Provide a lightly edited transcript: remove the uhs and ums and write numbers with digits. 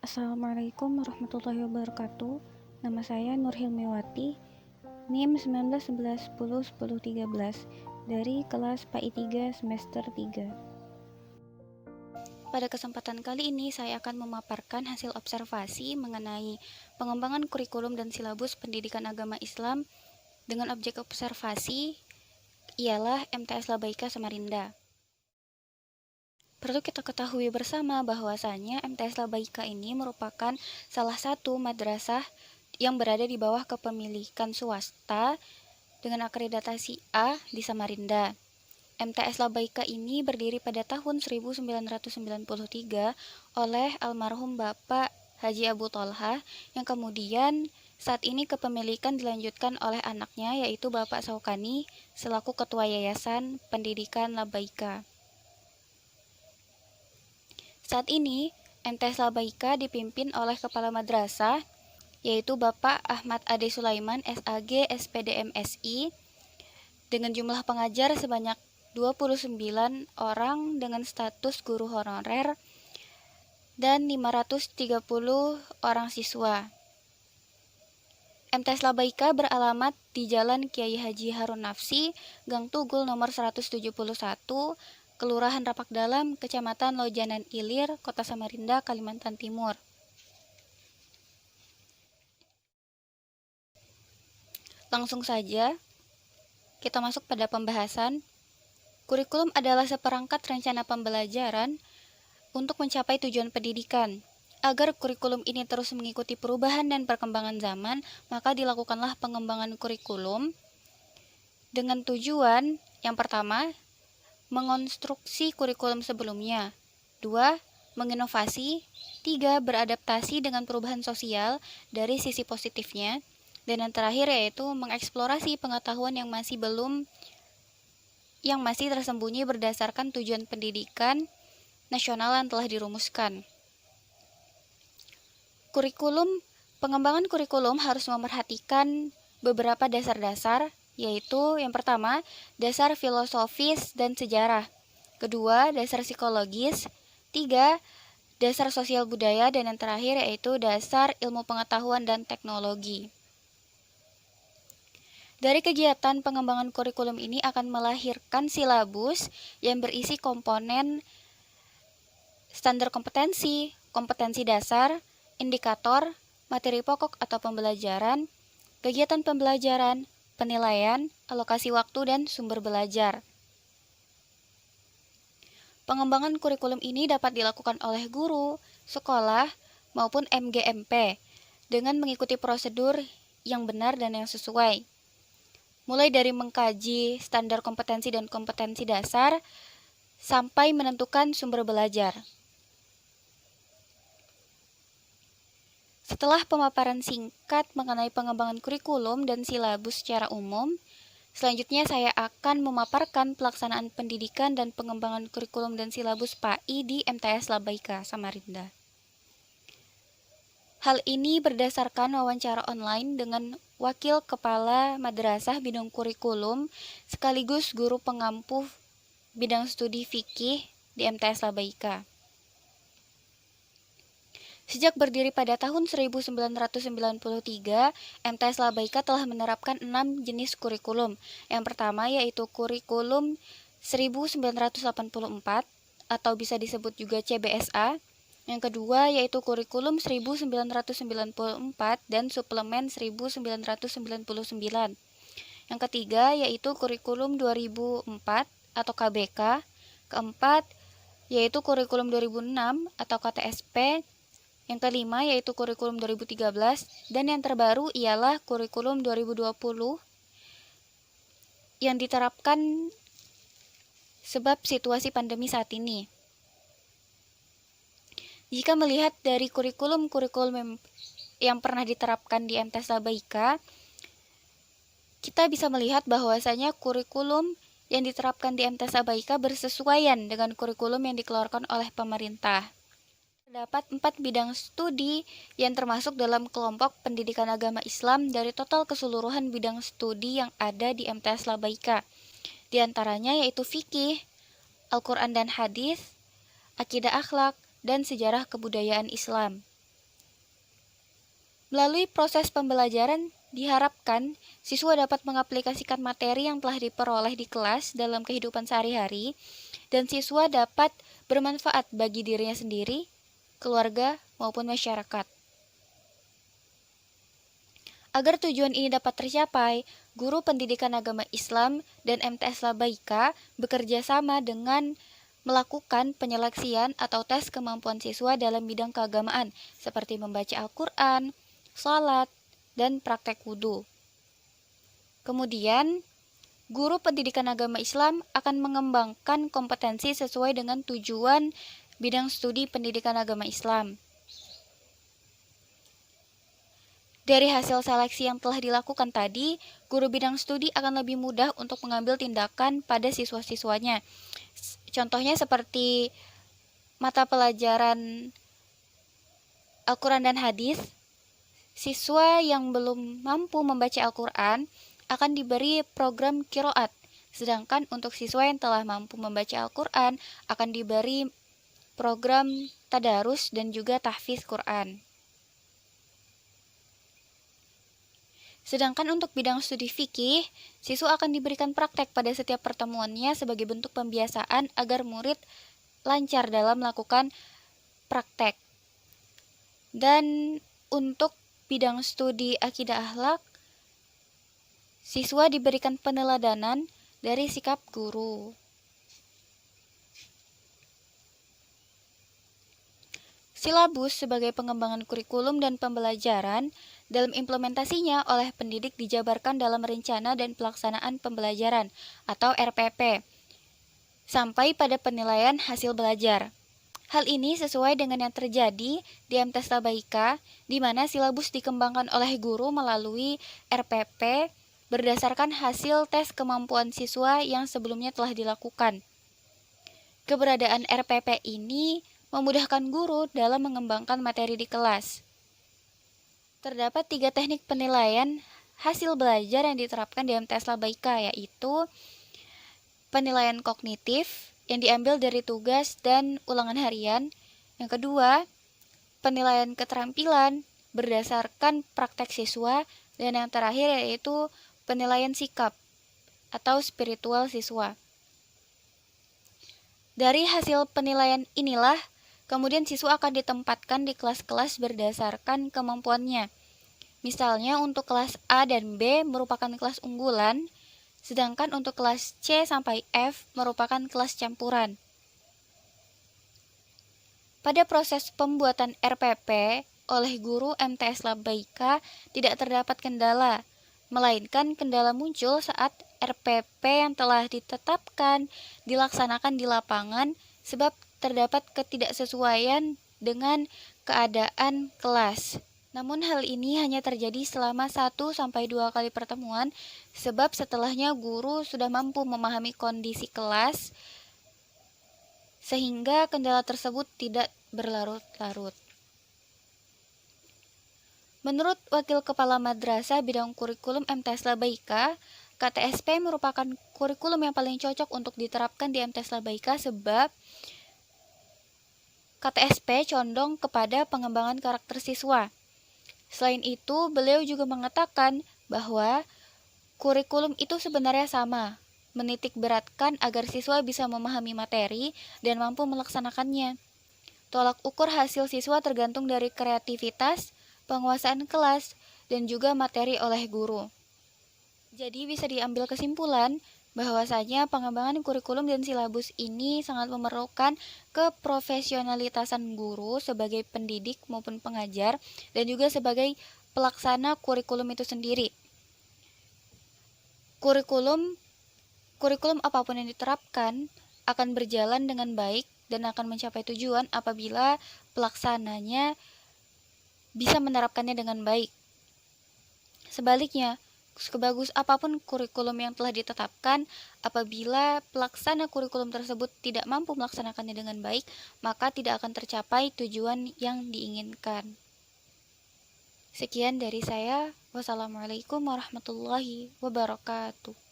Assalamualaikum warahmatullahi wabarakatuh. Nama saya Nur Hilmiwati, NIM 1911101013 dari kelas PAI 3 semester 3. Pada kesempatan kali ini saya akan memaparkan hasil observasi mengenai pengembangan kurikulum dan silabus pendidikan agama Islam dengan objek observasi ialah MTS Labaika Samarinda. Perlu kita ketahui bersama bahwasanya MTS Labaika ini merupakan salah satu madrasah yang berada di bawah kepemilikan swasta dengan akreditasi A di Samarinda. MTS Labaika ini berdiri pada tahun 1993 oleh almarhum Bapak Haji Abu Tholha yang kemudian saat ini kepemilikan dilanjutkan oleh anaknya yaitu Bapak Saukani selaku Ketua Yayasan Pendidikan Labaika. Saat ini, MTS Labaika dipimpin oleh Kepala Madrasah, yaitu Bapak Ahmad Ade Sulaiman, SAG, SPD MSI, dengan jumlah pengajar sebanyak 29 orang dengan status guru honorer dan 530 orang siswa. MTS Labaika beralamat di Jalan Kiai Haji Harun Nafsi, Gang Tugul nomor 171, Kelurahan Rapak Dalam, Kecamatan Lojanan Ilir, Kota Samarinda, Kalimantan Timur. Langsung saja, kita masuk pada pembahasan. Kurikulum adalah seperangkat rencana pembelajaran untuk mencapai tujuan pendidikan. Agar kurikulum ini terus mengikuti perubahan dan perkembangan zaman, maka dilakukanlah pengembangan kurikulum dengan tujuan yang pertama, mengonstruksi kurikulum sebelumnya. 2. Menginovasi. 3. Beradaptasi dengan perubahan sosial dari sisi positifnya. Dan yang terakhir yaitu mengeksplorasi pengetahuan yang masih tersembunyi berdasarkan tujuan pendidikan nasional yang telah dirumuskan. Pengembangan kurikulum harus memerhatikan beberapa dasar-dasar, yaitu yang pertama, dasar filosofis dan sejarah. Kedua, dasar psikologis. 3, dasar sosial budaya. Dan yang terakhir yaitu dasar ilmu pengetahuan dan teknologi. Dari kegiatan pengembangan kurikulum ini akan melahirkan silabus yang berisi komponen standar kompetensi, kompetensi dasar, indikator, materi pokok atau pembelajaran, kegiatan pembelajaran, penilaian, alokasi waktu, dan sumber belajar. Pengembangan kurikulum ini dapat dilakukan oleh guru, sekolah, maupun MGMP dengan mengikuti prosedur yang benar dan yang sesuai. Mulai dari mengkaji standar kompetensi dan kompetensi dasar, sampai menentukan sumber belajar. Setelah pemaparan singkat mengenai pengembangan kurikulum dan silabus secara umum, selanjutnya saya akan memaparkan pelaksanaan pendidikan dan pengembangan kurikulum dan silabus PAI di MTS Labaika Samarinda. Hal ini berdasarkan wawancara online dengan Wakil Kepala Madrasah Bidang Kurikulum sekaligus guru pengampu bidang studi fikih di MTS Labaika. Sejak berdiri pada tahun 1993, MTS Labaika telah menerapkan 6 jenis kurikulum. Yang pertama yaitu kurikulum 1984 atau bisa disebut juga CBSA. Yang kedua yaitu kurikulum 1994 dan suplemen 1999. Yang ketiga yaitu kurikulum 2004 atau KBK. Keempat yaitu kurikulum 2006 atau KTSP. Yang kelima yaitu kurikulum 2013 dan yang terbaru ialah kurikulum 2020 yang diterapkan sebab situasi pandemi saat ini. Jika melihat dari kurikulum yang pernah diterapkan di MTS Labaika, kita bisa melihat bahwasanya kurikulum yang diterapkan di MTS Labaika bersesuaian dengan kurikulum yang dikeluarkan oleh pemerintah. Terdapat 4 bidang studi yang termasuk dalam kelompok pendidikan agama Islam dari total keseluruhan bidang studi yang ada di MTS Labaika. Di antaranya yaitu fikih, Al-Quran dan hadis, akidah akhlak, dan sejarah kebudayaan Islam. Melalui proses pembelajaran, diharapkan siswa dapat mengaplikasikan materi yang telah diperoleh di kelas dalam kehidupan sehari-hari, dan siswa dapat bermanfaat bagi dirinya sendiri, keluarga, maupun masyarakat. Agar tujuan ini dapat tercapai, guru pendidikan agama Islam dan MTS Labaika bekerja sama dengan melakukan penyeleksian atau tes kemampuan siswa dalam bidang keagamaan, seperti membaca Al-Quran, salat, dan praktek wudhu. Kemudian, guru pendidikan agama Islam akan mengembangkan kompetensi sesuai dengan tujuan bidang studi pendidikan agama Islam. Dari hasil seleksi yang telah dilakukan tadi, guru bidang studi akan lebih mudah untuk mengambil tindakan pada siswa-siswanya. Contohnya seperti mata pelajaran Al-Quran dan Hadis, siswa yang belum mampu membaca Al-Quran akan diberi program qiraat, sedangkan untuk siswa yang telah mampu membaca Al-Quran akan diberi program tadarus dan juga tahfiz Quran. Sedangkan untuk bidang studi fikih, siswa akan diberikan praktek pada setiap pertemuannya sebagai bentuk pembiasaan agar murid lancar dalam melakukan praktek. Dan untuk bidang studi akidah akhlak, siswa diberikan peneladanan dari sikap guru. Silabus sebagai pengembangan kurikulum dan pembelajaran dalam implementasinya oleh pendidik dijabarkan dalam rencana dan pelaksanaan pembelajaran atau RPP sampai pada penilaian hasil belajar. Hal ini sesuai dengan yang terjadi di MTS Labaika, di mana silabus dikembangkan oleh guru melalui RPP berdasarkan hasil tes kemampuan siswa yang sebelumnya telah dilakukan. Keberadaan RPP ini memudahkan guru dalam mengembangkan materi di kelas. Terdapat 3 teknik penilaian hasil belajar yang diterapkan di MTS Labaika, yaitu penilaian kognitif yang diambil dari tugas dan ulangan harian. Yang kedua, penilaian keterampilan berdasarkan praktek siswa. Dan yang terakhir yaitu penilaian sikap atau spiritual siswa. Dari hasil penilaian inilah, kemudian siswa akan ditempatkan di kelas-kelas berdasarkan kemampuannya. Misalnya untuk kelas A dan B merupakan kelas unggulan, sedangkan untuk kelas C sampai F merupakan kelas campuran. Pada proses pembuatan RPP oleh guru MTS Labaika tidak terdapat kendala, melainkan kendala muncul saat RPP yang telah ditetapkan dilaksanakan di lapangan sebab terdapat ketidaksesuaian dengan keadaan kelas. Namun hal ini hanya terjadi selama 1-2 kali pertemuan, sebab setelahnya guru sudah mampu memahami kondisi kelas, sehingga kendala tersebut tidak berlarut-larut. Menurut Wakil Kepala Madrasah Bidang Kurikulum MTS Labaika, KTSP merupakan kurikulum yang paling cocok untuk diterapkan di MTS Labaika sebab KTSP condong kepada pengembangan karakter siswa. Selain itu, beliau juga mengatakan bahwa kurikulum itu sebenarnya sama, menitik beratkan agar siswa bisa memahami materi dan mampu melaksanakannya. Tolak ukur hasil siswa tergantung dari kreativitas, penguasaan kelas, dan juga materi oleh guru. Jadi bisa diambil kesimpulan bahwasanya pengembangan kurikulum dan silabus ini sangat memerlukan keprofesionalitasan guru sebagai pendidik maupun pengajar dan juga sebagai pelaksana kurikulum itu sendiri. Kurikulum apapun yang diterapkan akan berjalan dengan baik dan akan mencapai tujuan apabila pelaksananya bisa menerapkannya dengan baik. Sebaliknya, sebagus apapun kurikulum yang telah ditetapkan, apabila pelaksana kurikulum tersebut tidak mampu melaksanakannya dengan baik, maka tidak akan tercapai tujuan yang diinginkan. Sekian dari saya. Wassalamualaikum warahmatullahi wabarakatuh.